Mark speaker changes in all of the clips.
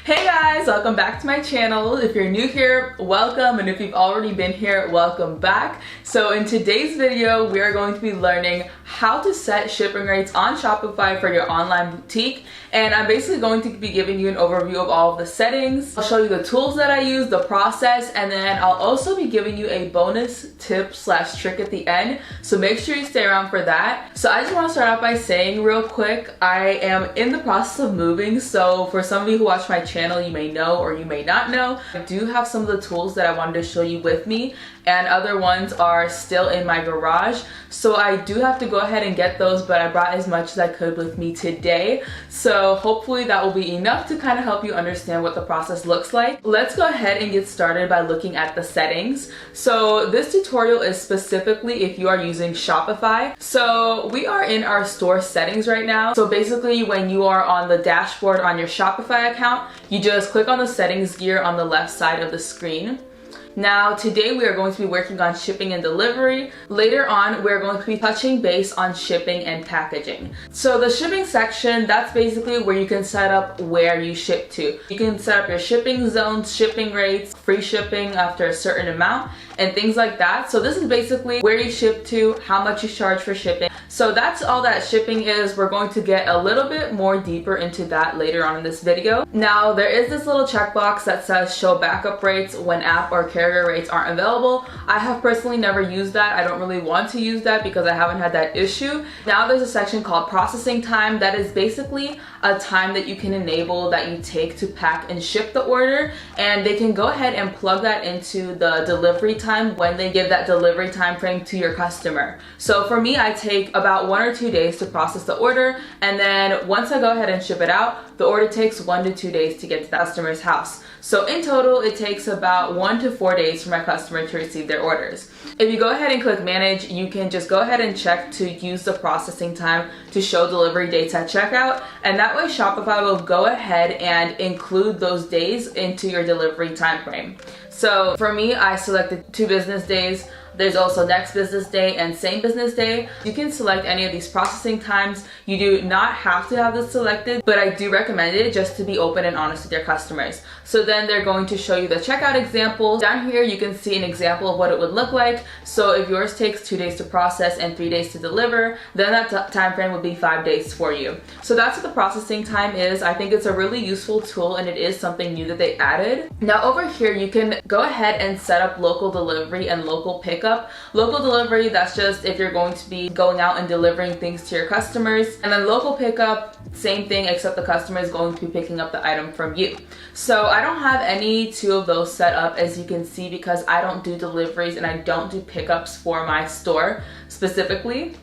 Speaker 1: Hey guys, welcome back to my channel. If you're new here, welcome, and if you've already been here, welcome back. So in today's video, we are going to be learning how to set shipping rates on Shopify for your online boutique. And I'm basically going to be giving you an overview of all of the settings. I'll show you the tools that I use, the process, and then I'll also be giving you a bonus tip / trick at the end. So make sure you stay around for that. So I just want to start out by saying real quick, I am in the process of moving. So for some of you who watch my channel, you may know or you may not know, I do have some of the tools that I wanted to show you with me, and other ones are still in my garage. So I do have to go ahead and get those, but I brought as much as I could with me today. So hopefully that will be enough to kind of help you understand what the process looks like. Let's go ahead and get started by looking at the settings. So this tutorial is specifically if you are using Shopify. So we are in our store settings right now. So basically when you are on the dashboard on your Shopify account, you just click on the settings gear on the left side of the screen. Now today we are going to be working on shipping and delivery. Later on we're going to be touching base on shipping and packaging. So the shipping section, that's basically where you can set up where you ship to. You can set up your shipping zones, shipping rates, free shipping after a certain amount, and things like that. So this is basically where you ship to, how much you charge for shipping. So that's all that shipping is. We're going to get a little bit more deeper into that later on in this video. Now there is this little checkbox that says show backup rates when app or carrier rates aren't available. I have personally never used that. I don't really want to use that because I haven't had that issue. Now there's a section called processing time. That is basically a time that you can enable that you take to pack and ship the order, and they can go ahead and plug that into the delivery time when they give that delivery time frame to your customer. So for me, I take about 1 or 2 days to process the order, and then once I go ahead and ship it out, the order takes 1 to 2 days to get to the customer's house. So in total, it takes about 1 to 4 days for my customer to receive their orders. If you go ahead and click manage, you can just go ahead and check to use the processing time to show delivery dates at checkout, and that way Shopify will go ahead and include those days into your delivery time frame. So for me, I selected 2 business days. There's also next business day and same business day. You can select any of these processing times. You do not have to have this selected, but I do recommend it just to be open and honest with your customers. So then they're going to show you the checkout example. Down here, you can see an example of what it would look like. So if yours takes 2 days to process and 3 days to deliver, then that time frame would be 5 days for you. So that's what the processing time is. I think it's a really useful tool, and it is something new that they added. Now over here, you can go ahead and set up local delivery and local pickup. Local delivery, that's just if you're going to be going out and delivering things to your customers. And then local pickup, same thing, except the customer is going to be picking up the item from you. So I don't have any 2 of those set up, as you can see, because I don't do deliveries and I don't do pickups for my store specifically.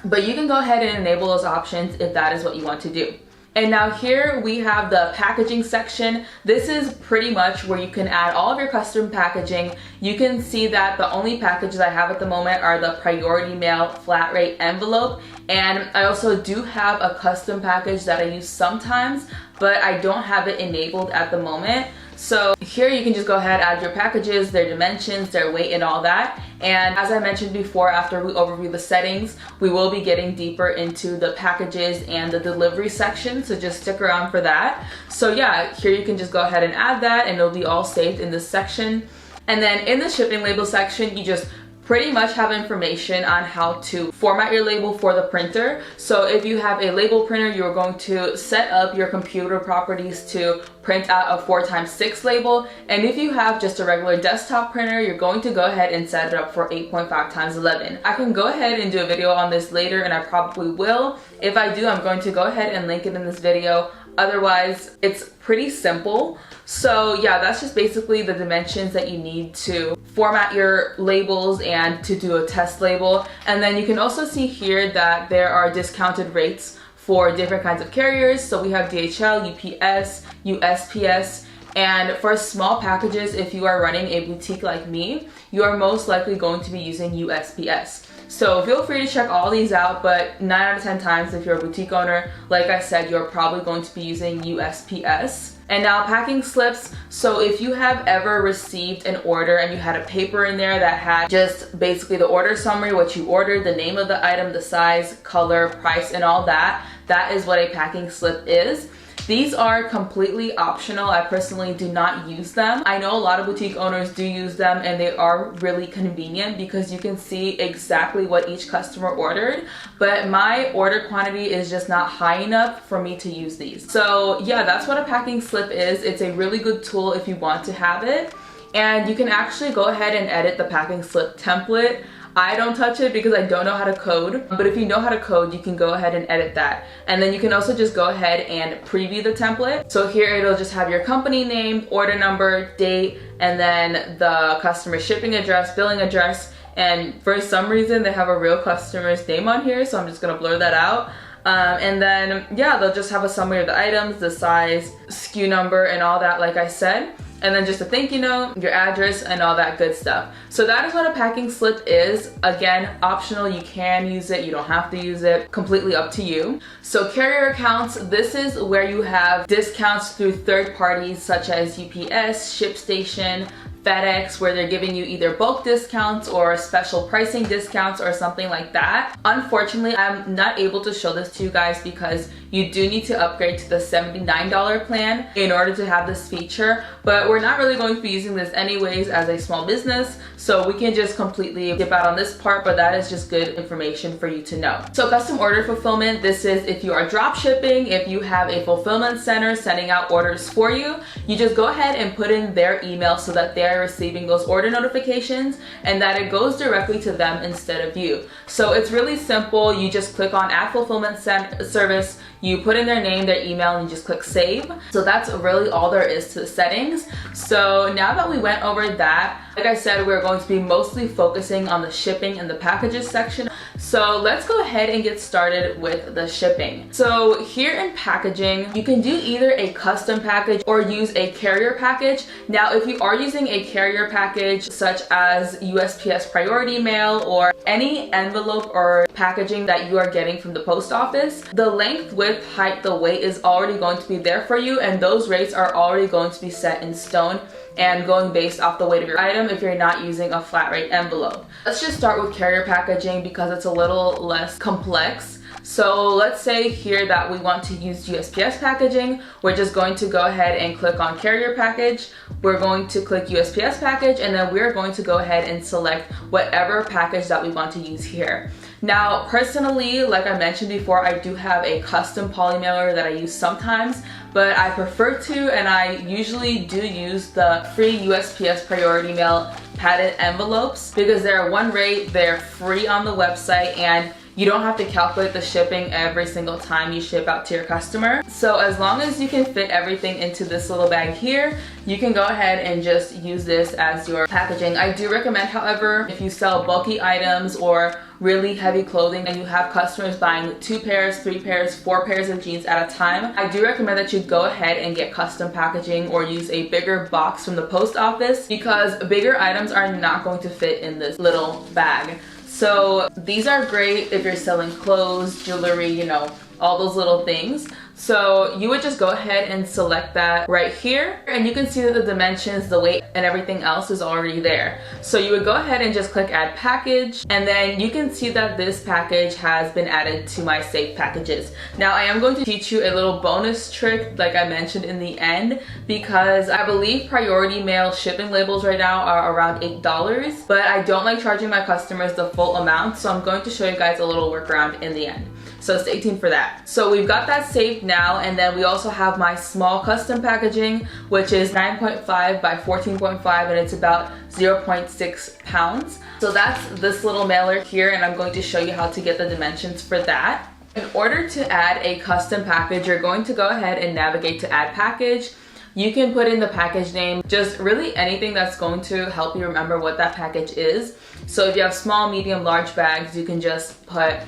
Speaker 1: But you can go ahead and enable those options if that is what you want to do. And now here we have the packaging section. This is pretty much where you can add all of your custom packaging. You can see that the only packages I have at the moment are the priority mail flat rate envelope. And I also do have a custom package that I use sometimes, but I don't have it enabled at the moment. So here you can just go ahead, add your packages, their dimensions, their weight, and all that. And as I mentioned before, after we overview the settings, we will be getting deeper into the packages and the delivery section, so just stick around for that. So yeah, here you can just go ahead and add that, and it'll be all saved in this section. And then in the shipping label section, you just pretty much have information on how to format your label for the printer. So if you have a label printer, you're going to set up your computer properties to print out a 4x6 label. And if you have just a regular desktop printer, you're going to go ahead and set it up for 8.5x11. I can go ahead and do a video on this later, and I probably will. If I do, I'm going to go ahead and link it in this video. Otherwise, it's pretty simple. So yeah, that's just basically the dimensions that you need to format your labels and to do a test label. And then you can also see here that there are discounted rates for different kinds of carriers. So we have DHL, UPS, USPS, and for small packages, if you are running a boutique like me, you are most likely going to be using USPS. So feel free to check all these out, but 9 out of 10 times if you're a boutique owner, like I said, you're probably going to be using USPS. And now packing slips. So if you have ever received an order and you had a paper in there that had just basically the order summary, what you ordered, the name of the item, the size, color, price, and all that, that is what a packing slip is. These are completely optional. I personally do not use them. I know a lot of boutique owners do use them, and they are really convenient because you can see exactly what each customer ordered, but my order quantity is just not high enough for me to use these. So yeah, that's what a packing slip is. It's a really good tool if you want to have it, and you can actually go ahead and edit the packing slip template. I don't touch it because I don't know how to code, but if you know how to code, you can go ahead and edit that. And then you can also just go ahead and preview the template. So here it'll just have your company name, order number, date, and then the customer shipping address, billing address, and for some reason they have a real customer's name on here, so I'm just gonna blur that out. And then yeah, they'll just have a summary of the items, the size, SKU number, and all that, like I said. And then just a thank you note, your address, and all that good stuff. So that is what a packing slip is. Again, optional, you can use it, you don't have to use it, completely up to you. So carrier accounts, this is where you have discounts through third parties such as UPS, ShipStation, FedEx, where they're giving you either bulk discounts or special pricing discounts or something like that. Unfortunately, I'm not able to show this to you guys because you do need to upgrade to the $79 plan in order to have this feature, but we're not really going to be using this anyways as a small business, so we can just completely skip out on this part, but that is just good information for you to know. So custom order fulfillment, this is if you are drop shipping, if you have a fulfillment center sending out orders for you, you just go ahead and put in their email so that they're receiving those order notifications and that it goes directly to them instead of you. So it's really simple. You just click on add fulfillment service, you put in their name, their email, and you just click save. So that's really all there is to the settings. So now that we went over that, like I said, we're going to be mostly focusing on the shipping and the packages section. So let's go ahead and get started with the shipping. So here in packaging, you can do either a custom package or use a carrier package. Now, if you are using a carrier package such as USPS priority mail or any envelope or packaging that you are getting from the post office, the length, width, height, the weight is already going to be there for you, and those rates are already going to be set in stone and going based off the weight of your item if you're not using a flat rate envelope. Let's just start with carrier packaging because it's a little less complex. So let's say here that we want to use USPS packaging. We're just going to go ahead and click on carrier package. We're going to click USPS package, and then we're going to go ahead and select whatever package that we want to use here. Now, personally, like I mentioned before, I do have a custom poly mailer that I use sometimes, but I prefer to, and I usually do use the free USPS priority mail padded envelopes because they're one rate, they're free on the website, and you don't have to calculate the shipping every single time you ship out to your customer. So as long as you can fit everything into this little bag here, you can go ahead and just use this as your packaging. I do recommend, however, if you sell bulky items or really heavy clothing and you have customers buying 2 pairs, 3 pairs, 4 pairs of jeans at a time, I do recommend that you go ahead and get custom packaging or use a bigger box from the post office because bigger items are not going to fit in this little bag. So these are great if you're selling clothes, jewelry, you know, all those little things. So you would just go ahead and select that right here, and you can see that the dimensions, the weight, and everything else is already there. So you would go ahead and just click add package, and then you can see that this package has been added to my saved packages. Now I am going to teach you a little bonus trick like I mentioned in the end, because I believe priority mail shipping labels right now are around $8, but I don't like charging my customers the full amount, so I'm going to show you guys a little workaround in the end. So stay tuned for that. So we've got that saved now, and then we also have my small custom packaging, which is 9.5 by 14.5, and it's about 0.6 pounds. So that's this little mailer here, and I'm going to show you how to get the dimensions for that. In order to add a custom package, you're going to go ahead and navigate to add package. You can put in the package name, just really anything that's going to help you remember what that package is. So if you have small, medium, large bags, you can just put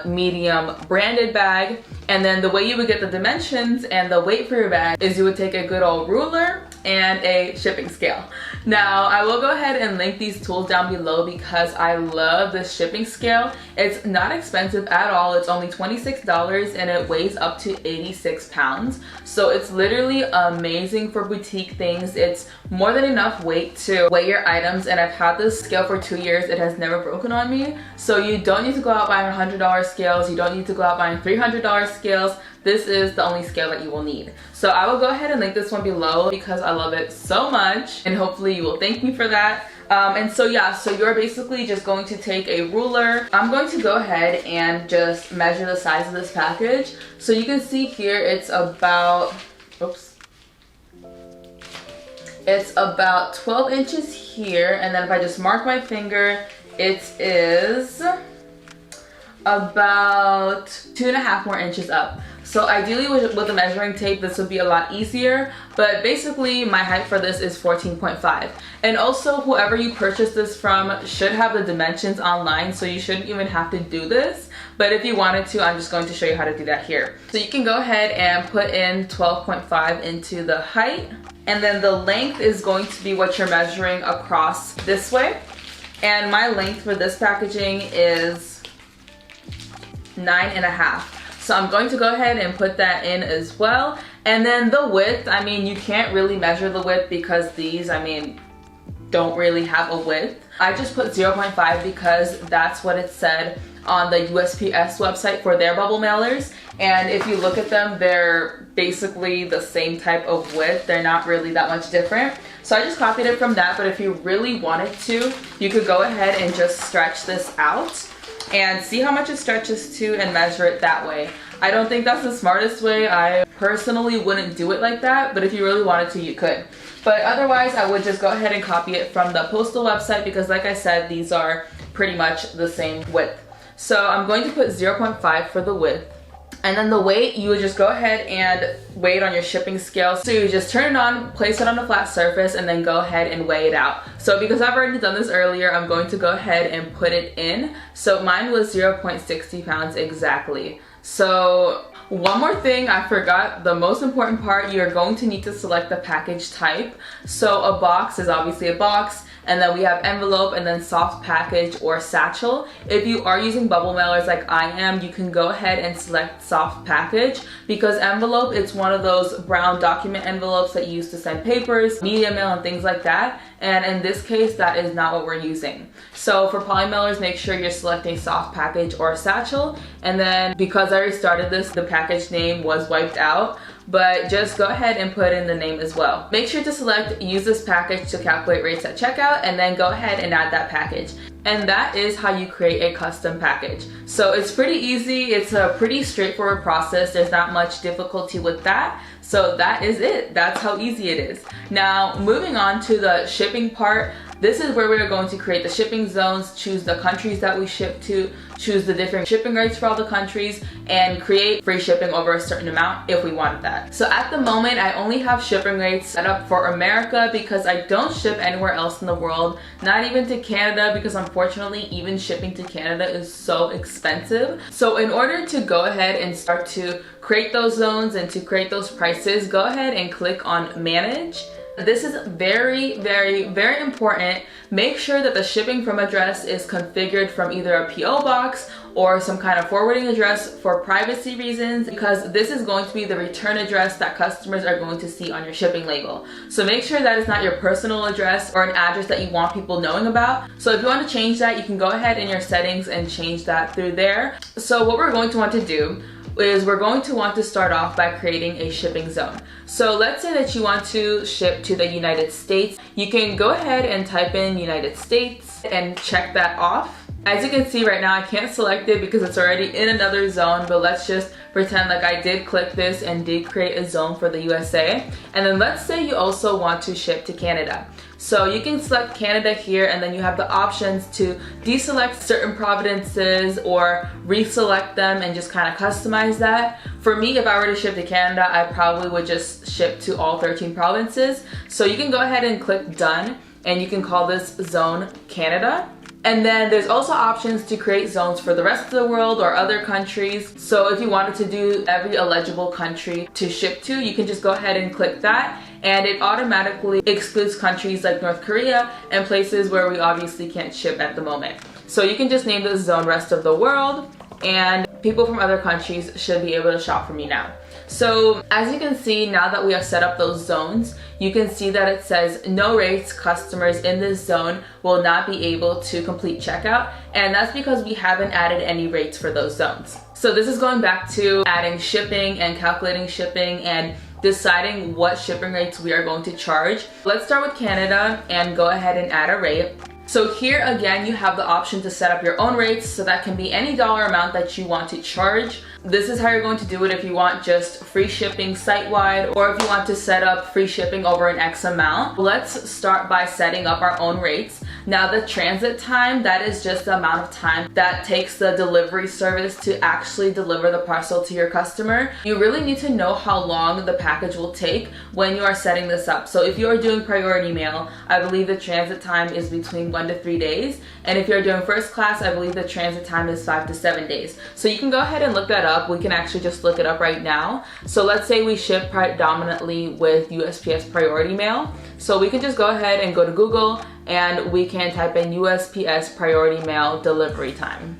Speaker 1: medium branded bag, and then the way you would get the dimensions and the weight for your bag is you would take a good old ruler and a shipping scale. Now I will go ahead and link these tools down below because I love this shipping scale. It's not expensive at all. It's only $26 and it weighs up to 86 pounds. So it's literally amazing for boutique things. It's more than enough weight to weigh your items, and I've had this scale for 2 years. It has never broken on me. So you don't need to go out buying $100 scales. You don't need to go out buying $300 scales. this is the only scale that you will need. So I will go ahead and link this one below because I love it so much, and hopefully you will thank me for that. And so yeah, so you're basically just going to take a ruler. I'm going to go ahead and just measure the size of this package. So you can see here it's about, it's about 12 inches here, and then if I just mark my finger, it is about 2.5 more inches up. So ideally with the measuring tape, this would be a lot easier, but basically my height for this is 14.5. And also whoever you purchase this from should have the dimensions online, so you shouldn't even have to do this. But if you wanted to, I'm just going to show you how to do that here. So you can go ahead and put in 12.5 into the height, and then the length is going to be what you're measuring across this way. And my length for this packaging is 9.5. So I'm going to go ahead and put that in as well. And then the width, I mean, you can't really measure the width because these, I mean, don't really have a width. I just put 0.5 because that's what it said on the USPS website for their bubble mailers. And if you look at them, they're basically the same type of width. They're not really that much different. So I just copied it from that, but if you really wanted to, you could go ahead and just stretch this out and see how much it stretches to and measure it that way. I don't think that's the smartest way. I personally wouldn't do it like that, but if you really wanted to, you could. But otherwise, I would just go ahead and copy it from the postal website because like I said, these are pretty much the same width. So I'm going to put 0.5 for the width. And then the weight, you would just go ahead and weigh it on your shipping scale. So you just turn it on, place it on a flat surface, and then go ahead and weigh it out. So because I've already done this earlier, I'm going to go ahead and put it in. So mine was 0.60 pounds exactly. So one more thing I forgot, the most important part, you're going to need to select the package type. So a box is obviously a box, and then we have envelope, and then soft package or satchel. If you are using bubble mailers like I am, you can go ahead and select soft package, because envelope, it's one of those brown document envelopes that you use to send papers, media mail, and things like that. And in this case, that is not what we're using. So for poly mailers, make sure you're selecting soft package or satchel. And then because I already started this, the package name was wiped out, but just go ahead and put in the name as well. Make sure to select use this package to calculate rates at checkout, and then go ahead and add that package. And that is how you create a custom package. So it's pretty easy. It's a pretty straightforward process. There's not much difficulty with that. So that is it. That's how easy it is. Now, moving on to the shipping part. This is where we're going to create the shipping zones, choose the countries that we ship to, choose the different shipping rates for all the countries, and create free shipping over a certain amount if we wanted that. So at the moment, I only have shipping rates set up for America because I don't ship anywhere else in the world, not even to Canada, because unfortunately, even shipping to Canada is so expensive. So in order to go ahead and start to create those zones and to create those prices, go ahead and click on Manage. This is very, very, very important. Make sure that the shipping from address is configured from either a PO box or some kind of forwarding address for privacy reasons, because this is going to be the return address that customers are going to see on your shipping label. So make sure that it's not your personal address or an address that you want people knowing about. So if you want to change that, you can go ahead in your settings and change that through there. So what we're going to want to do is we're going to want to start off by creating a shipping zone. So let's say that you want to ship to the United States. You can go ahead and type in United States and check that off. As you can see right now, I can't select it because it's already in another zone, but let's just pretend like I did click this and did create a zone for the USA. And then let's say you also want to ship to Canada. So you can select Canada here, and then you have the options to deselect certain provinces or reselect them and just kind of customize that. For me, if I were to ship to Canada, I probably would just ship to all 13 provinces. So you can go ahead and click done, and you can call this zone Canada. And then there's also options to create zones for the rest of the world or other countries. So if you wanted to do every eligible country to ship to, you can just go ahead and click that, and it automatically excludes countries like North Korea and places where we obviously can't ship at the moment. So you can just name this zone rest of the world, and people from other countries should be able to shop from you now. So as you can see, now that we have set up those zones, you can see that it says no rates, customers in this zone will not be able to complete checkout, and that's because we haven't added any rates for those zones. So this is going back to adding shipping and calculating shipping and deciding what shipping rates we are going to charge. Let's start with Canada and go ahead and add a rate. So here again, you have the option to set up your own rates, so that can be any dollar amount that you want to charge. This is how you're going to do it if you want just free shipping site-wide, or if you want to set up free shipping over an X amount. Let's start by setting up our own rates. Now the transit time, that is just the amount of time that takes the delivery service to actually deliver the parcel to your customer. You really need to know how long the package will take when you are setting this up. So if you are doing priority mail, I believe the transit time is between 1 to 3 days. And if you're doing first class, I believe the transit time is 5 to 7 days. So you can go ahead and look that up. We can actually just look it up right now. So let's say we ship predominantly with USPS priority mail. So we can just go ahead and go to Google and we can type in USPS priority mail delivery time.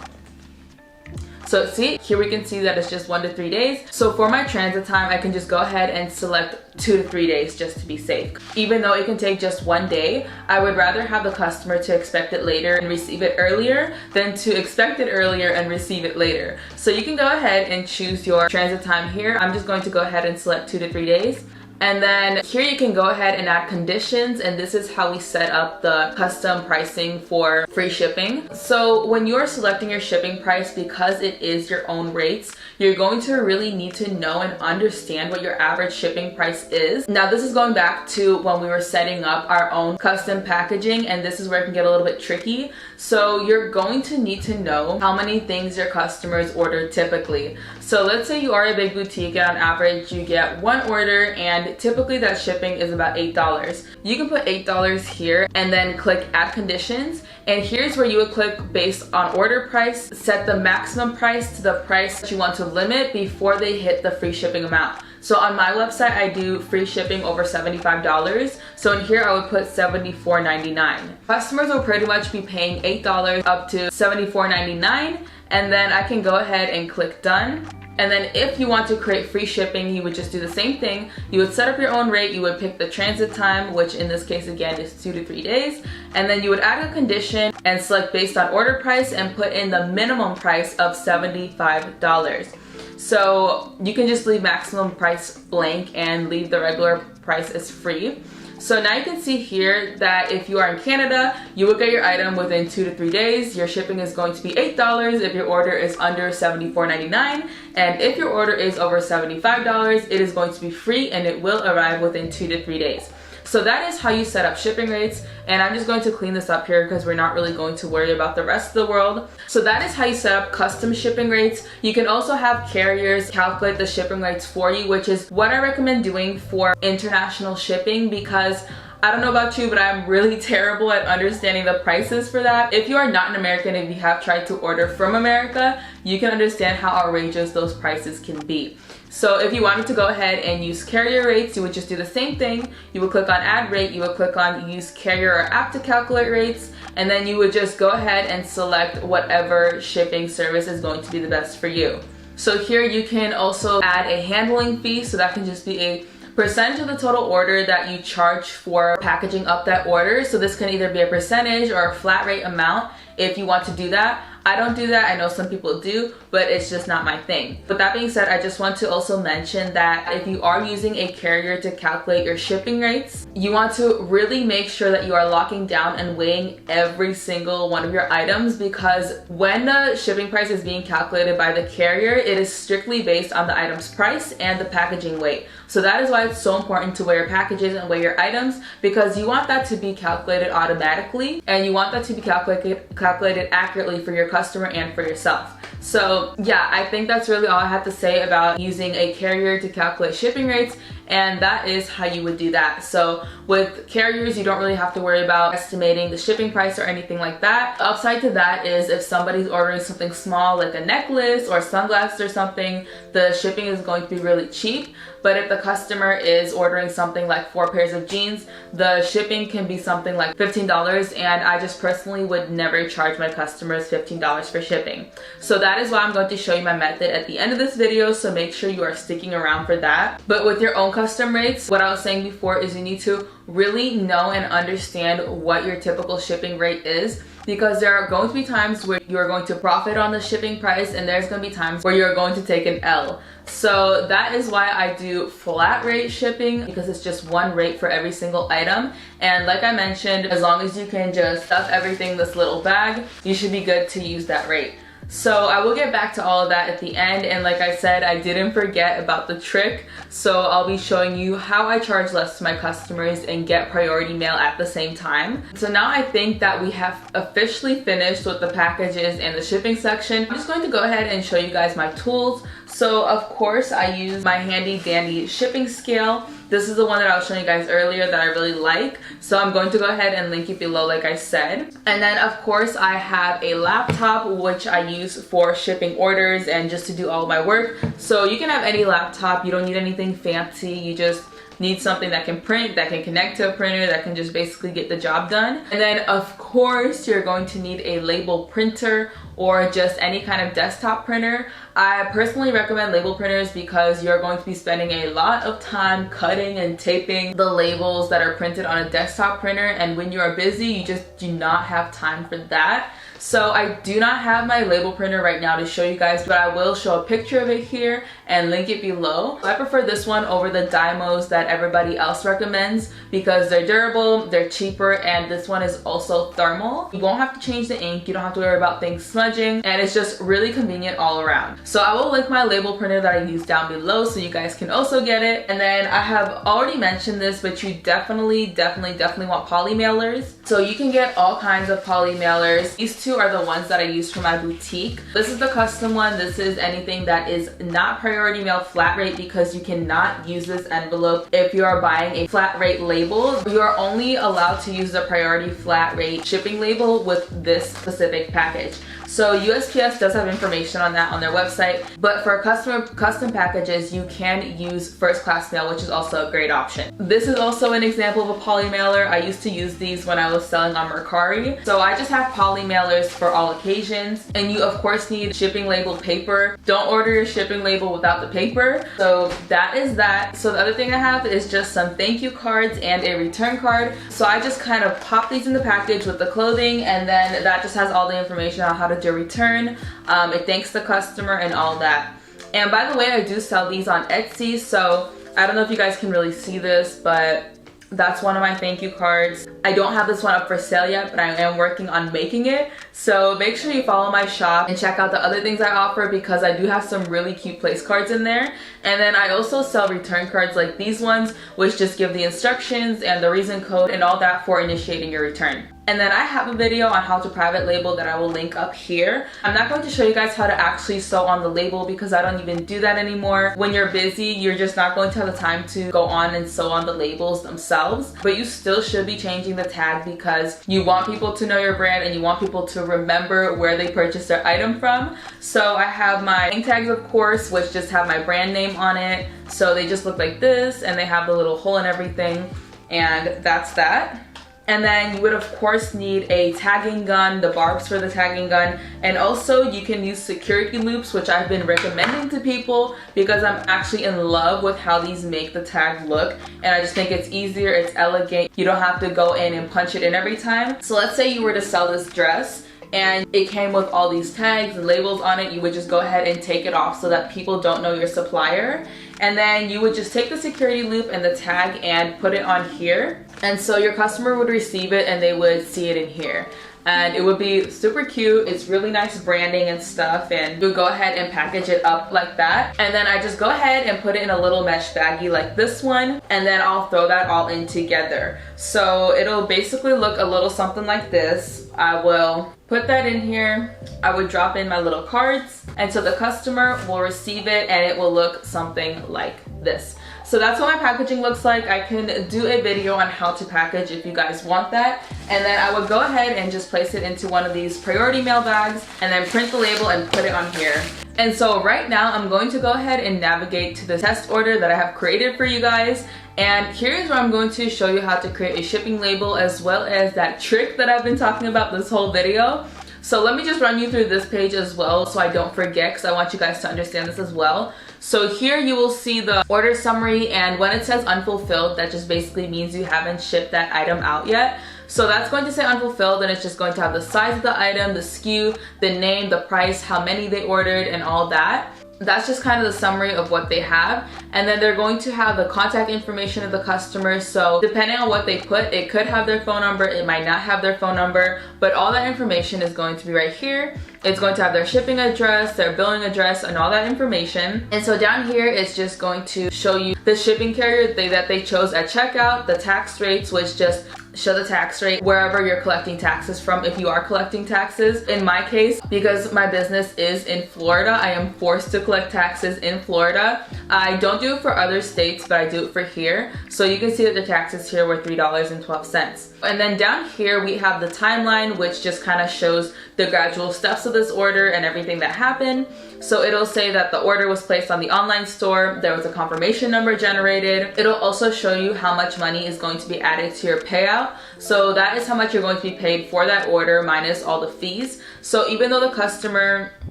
Speaker 1: So see, here we can see that it's just 1 to 3 days. So for my transit time, I can just go ahead and select 2 to 3 days just to be safe. Even though it can take just 1 day, I would rather have the customer to expect it later and receive it earlier than to expect it earlier and receive it later. So you can go ahead and choose your transit time here. I'm just going to go ahead and select 2 to 3 days. And then here you can go ahead and add conditions, and this is how we set up the custom pricing for free shipping. So when you're selecting your shipping price, because it is your own rates, you're going to really need to know and understand what your average shipping price is. Now this is going back to when we were setting up our own custom packaging, and this is where it can get a little bit tricky. So you're going to need to know how many things your customers order typically. So let's say you are a big boutique and on average you get 1 order and typically that shipping is about $8. You can put $8 here and then click add conditions, and here's where you would click based on order price, set the maximum price to the price that you want to limit before they hit the free shipping amount. So on my website, I do free shipping over $75. So in here, I would put $74.99. Customers will pretty much be paying $8 up to $74.99. And then I can go ahead and click done. And then if you want to create free shipping, you would just do the same thing. You would set up your own rate, you would pick the transit time, which in this case again is 2 to 3 days. And then you would add a condition and select based on order price and put in the minimum price of $75. So you can just leave maximum price blank and leave the regular price as free. So now you can see here that if you are in Canada, you will get your item within 2 to 3 days. Your shipping is going to be $8 if your order is under $74.99. And if your order is over $75, it is going to be free and it will arrive within 2 to 3 days. So that is how you set up shipping rates, and I'm just going to clean this up here because we're not really going to worry about the rest of the world. So that is how you set up custom shipping rates. You can also have carriers calculate the shipping rates for you, which is what I recommend doing for international shipping, because I don't know about you, but I'm really terrible at understanding the prices for that. If you are not an American, if you have tried to order from America, you can understand how outrageous those prices can be. So if you wanted to go ahead and use carrier rates, you would just do the same thing. You would click on add rate, you would click on use carrier or app to calculate rates, and then you would just go ahead and select whatever shipping service is going to be the best for you. So here you can also add a handling fee, so that can just be a percentage of the total order that you charge for packaging up that order. So this can either be a percentage or a flat rate amount if you want to do that. I don't do that. I know some people do, but it's just not my thing. But that being said, I just want to also mention that if you are using a carrier to calculate your shipping rates, you want to really make sure that you are locking down and weighing every single one of your items, because when the shipping price is being calculated by the carrier, it is strictly based on the item's price and the packaging weight. So that is why it's so important to weigh your packages and weigh your items, because you want that to be calculated automatically and you want that to be calculated accurately for your customer and for yourself. So yeah, I think that's really all I have to say about using a carrier to calculate shipping rates, and that is how you would do that. So with carriers, you don't really have to worry about estimating the shipping price or anything like that. The upside to that is if somebody's ordering something small like a necklace or sunglasses or something, the shipping is going to be really cheap. But if the customer is ordering something like 4 pairs of jeans, the shipping can be something like $15, and I just personally would never charge my customers $15 for shipping. So that is why I'm going to show you my method at the end of this video, so make sure you are sticking around for that. But with your own custom rates, what I was saying before is you need to really know and understand what your typical shipping rate is. because there are going to be times where you're going to profit on the shipping price, and there's going to be times where you're going to take an L. So that is why I do flat rate shipping, because it's just one rate for every single item. And like I mentioned, as long as you can just stuff everything in this little bag, you should be good to use that rate. So I will get back to all of that at the end, and like I said, I didn't forget about the trick. So I'll be showing you how I charge less to my customers and get priority mail at the same time. So now I think that we have officially finished with the packages and the shipping section. I'm just going to go ahead and show you guys my tools. So of course I use my handy dandy shipping scale. This is the one that I was showing you guys earlier that I really like. So I'm going to go ahead and link it below like I said. And then of course I have a laptop which I use for shipping orders and just to do all of my work. So you can have any laptop, you don't need anything fancy, you just need something that can print, that can connect to a printer, that can just basically get the job done. And then of course you're going to need a label printer or just any kind of desktop printer. I personally recommend label printers because you're going to be spending a lot of time cutting and taping the labels that are printed on a desktop printer, and when you are busy you just do not have time for that. So I do not have my label printer right now to show you guys, but I will show a picture of it here and link it below. I prefer this one over the Dymos that everybody else recommends because they're durable, they're cheaper, and this one is also thermal. You won't have to change the ink, you don't have to worry about things smudging, and it's just really convenient all around. So I will link my label printer that I use down below so you guys can also get it. And then I have already mentioned this, but you definitely want poly mailers. So you can get all kinds of poly mailers. These two are the ones that I use for my boutique. This is the custom one. This is anything that is not priority mail flat rate because you cannot use this envelope if you are buying a flat rate label. You are only allowed to use the priority flat rate shipping label with this specific package. So USPS does have information on that on their website, but for custom packages, you can use first class mail, which is also a great option. This is also an example of a poly mailer. I used to use these when I was selling on Mercari. So I just have poly mailers for all occasions, and you of course need shipping label paper. Don't order your shipping label without the paper. So that is that. So the other thing I have is just some thank you cards and a return card. So I just kind of pop these in the package with the clothing, and then that just has all the information on how to do return. It thanks the customer and all that. And by the way, I do sell these on Etsy, so I don't know if you guys can really see this, but that's one of my thank you cards. I don't have this one up for sale yet, but I am working on making it. So make sure you follow my shop and check out the other things I offer because I do have some really cute place cards in there. And then I also sell return cards like these ones, which just give the instructions and the reason code and all that for initiating your return. And then I have a video on how to private label that I will link up here. I'm not going to show you guys how to actually sew on the label because I don't even do that anymore. When you're busy, you're just not going to have the time to go on and sew on the labels themselves. But you still should be changing the tag because you want people to know your brand and you want people to remember where they purchased their item from. So I have my name tags, of course, which just have my brand name on it. So they just look like this and they have the little hole and everything. And that's that. And then you would of course need a tagging gun, the barbs for the tagging gun, and also you can use security loops, which I've been recommending to people because I'm actually in love with how these make the tag look, and I just think it's easier, it's elegant, you don't have to go in and punch it in every time. So let's say you were to sell this dress and it came with all these tags and labels on it, you would just go ahead and take it off so that people don't know your supplier. And then you would just take the security loop and the tag and put it on here. And so your customer would receive it and they would see it in here. And it would be super cute. It's really nice branding and stuff, and you would go ahead and package it up like that. And then I just go ahead and put it in a little mesh baggie like this one, and then I'll throw that all in together. So it'll basically look a little something like this. I will put that in here, I would drop in my little cards, and so the customer will receive it and it will look something like this. So that's what my packaging looks like. I can do a video on how to package if you guys want that. And then I would go ahead and just place it into one of these priority mail bags and then print the label and put it on here. And so right now I'm going to go ahead and navigate to the test order that I have created for you guys. And here's where I'm going to show you how to create a shipping label as well as that trick that I've been talking about this whole video. So let me just run you through this page as well so I don't forget, because I want you guys to understand this as well. So here you will see the order summary, and when it says unfulfilled, that just basically means you haven't shipped that item out yet. So that's going to say unfulfilled, and it's just going to have the size of the item, the SKU, the name, the price, how many they ordered, and all that. That's just kind of the summary of what they have. And then they're going to have the contact information of the customer. So depending on what they put, it could have their phone number, it might not have their phone number, but all that information is going to be right here. It's going to have their shipping address, their billing address, and all that information. And so down here, it's just going to show you the shipping carrier that they chose at checkout, the tax rates, which just show the tax rate wherever you're collecting taxes from, if you are collecting taxes. In my case, because my business is in Florida, I am forced to collect taxes in Florida. I don't do it for other states, but I do it for here. So you can see that the taxes here were $3.12. And then down here we have the timeline, which just kind of shows the gradual steps of this order and everything that happened. So it'll say that the order was placed on the online store, there was a confirmation number generated. It'll also show you how much money is going to be added to your payout. So that is how much you're going to be paid for that order minus all the fees. So even though the customer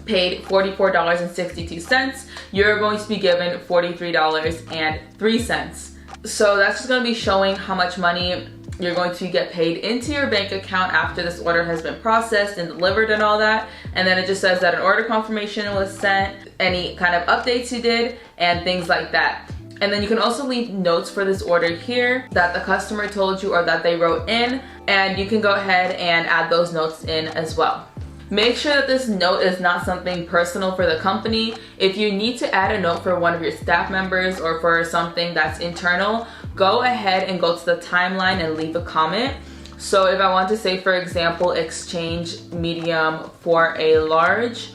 Speaker 1: paid $44.62, you're going to be given $43.03. So that's just going to be showing how much money you're going to get paid into your bank account after this order has been processed and delivered and all that. And then it just says that an order confirmation was sent, any kind of updates you did, and things like that. And then you can also leave notes for this order here that the customer told you or that they wrote in, and you can go ahead and add those notes in as well. Make sure that this note is not something personal for the company. If you need to add a note for one of your staff members or for something that's internal, go ahead and go to the timeline and leave a comment. So if I want to say, for example, exchange medium for a large,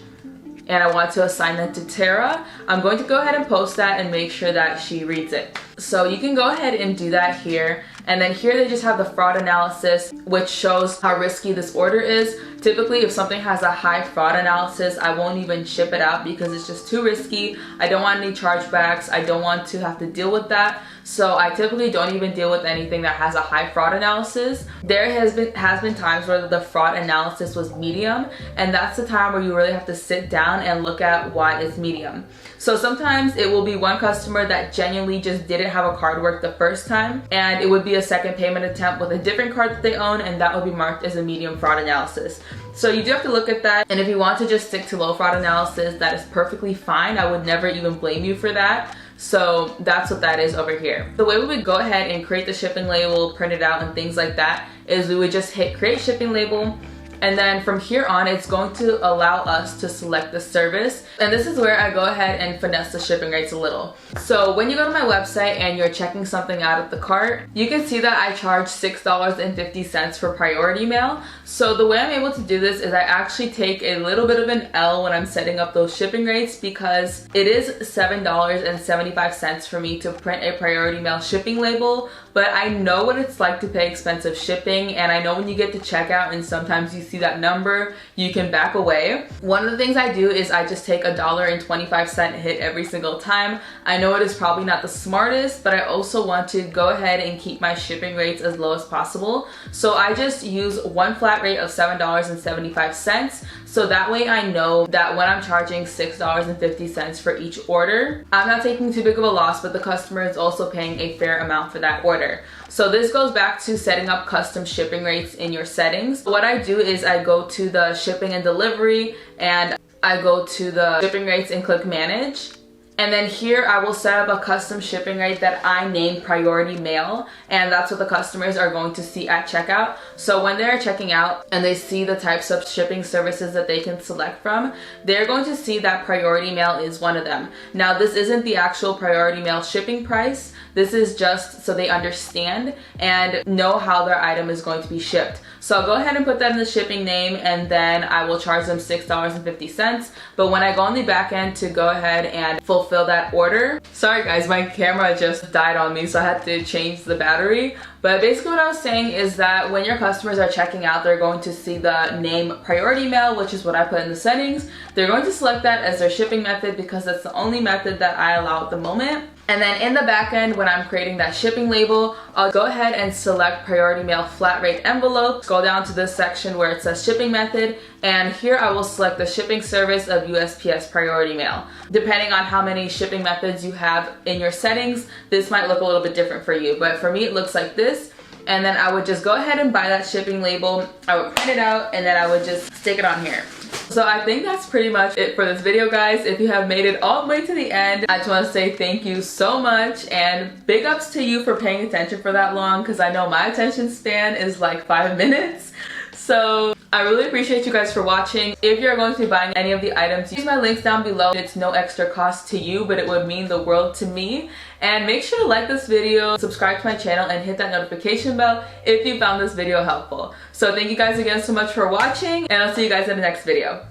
Speaker 1: and I want to assign that to Tara, I'm going to go ahead and post that and make sure that she reads it. So you can go ahead and do that here. And then here they just have the fraud analysis, which shows how risky this order is. Typically, if something has a high fraud analysis, I won't even ship it out because it's just too risky. I don't want any chargebacks. I don't want to have to deal with that. So I typically don't even deal with anything that has a high fraud analysis. There has been times where the fraud analysis was medium, and that's the time where you really have to sit down and look at why it's medium. So sometimes it will be one customer that genuinely just didn't have a card work the first time, and it would be a second payment attempt with a different card that they own, and that would be marked as a medium fraud analysis. So you do have to look at that, and if you want to just stick to low fraud analysis, that is perfectly fine. I would never even blame you for that. So that's what that is over here. The way we would go ahead and create the shipping label, print it out, and things like that is we would just hit create shipping label. And then from here on, it's going to allow us to select the service. And this is where I go ahead and finesse the shipping rates a little. So when you go to my website and you're checking something out of the cart, you can see that I charge $6.50 for priority mail. So the way I'm able to do this is I actually take a little bit of an L when I'm setting up those shipping rates, because it is $7.75 for me to print a priority mail shipping label. But I know what it's like to pay expensive shipping, and I know when you get to checkout and sometimes you see that number, you can back away. One of the things I do is I just take $1.25 hit every single time. I know it is probably not the smartest, but I also want to go ahead and keep my shipping rates as low as possible. So I just use one flat rate of $7.75. So that way I know that when I'm charging $6.50 for each order, I'm not taking too big of a loss, but the customer is also paying a fair amount for that order. So this goes back to setting up custom shipping rates in your settings. What I do is I go to the shipping and delivery, and I go to the shipping rates and click manage. And then here I will set up a custom shipping rate that I name priority mail, and that's what the customers are going to see at checkout. So when they're checking out and they see the types of shipping services that they can select from, they're going to see that priority mail is one of them. Now this isn't the actual priority mail shipping price. This is just so they understand and know how their item is going to be shipped. So I'll go ahead and put that in the shipping name, and then I will charge them $6.50. But when I go on the back end to go ahead and fulfill that order, sorry guys, my camera just died on me, so I had to change the battery. But basically what I was saying is that when your customers are checking out, they're going to see the name priority mail, which is what I put in the settings. They're going to select that as their shipping method because that's the only method that I allow at the moment. And then in the back end, when I'm creating that shipping label, I'll go ahead and select priority mail flat rate envelope, go down to this section where it says shipping method, and here I will select the shipping service of USPS priority mail. Depending on how many shipping methods you have in your settings, this might look a little bit different for you, but for me it looks like this. And then I would just go ahead and buy that shipping label, I would print it out, and then I would just stick it on here. So I think that's pretty much it for this video, guys. If you have made it all the way to the end, I just want to say thank you so much, and big ups to you for paying attention for that long, because I know my attention span is like 5 minutes. So I really appreciate you guys for watching. If you're going to be buying any of the items, use my links down below. It's no extra cost to you, but it would mean the world to me. And make sure to like this video, subscribe to my channel, and hit that notification bell if you found this video helpful. So thank you guys again so much for watching, and I'll see you guys in the next video.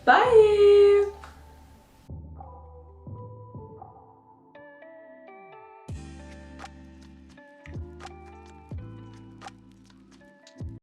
Speaker 1: Bye!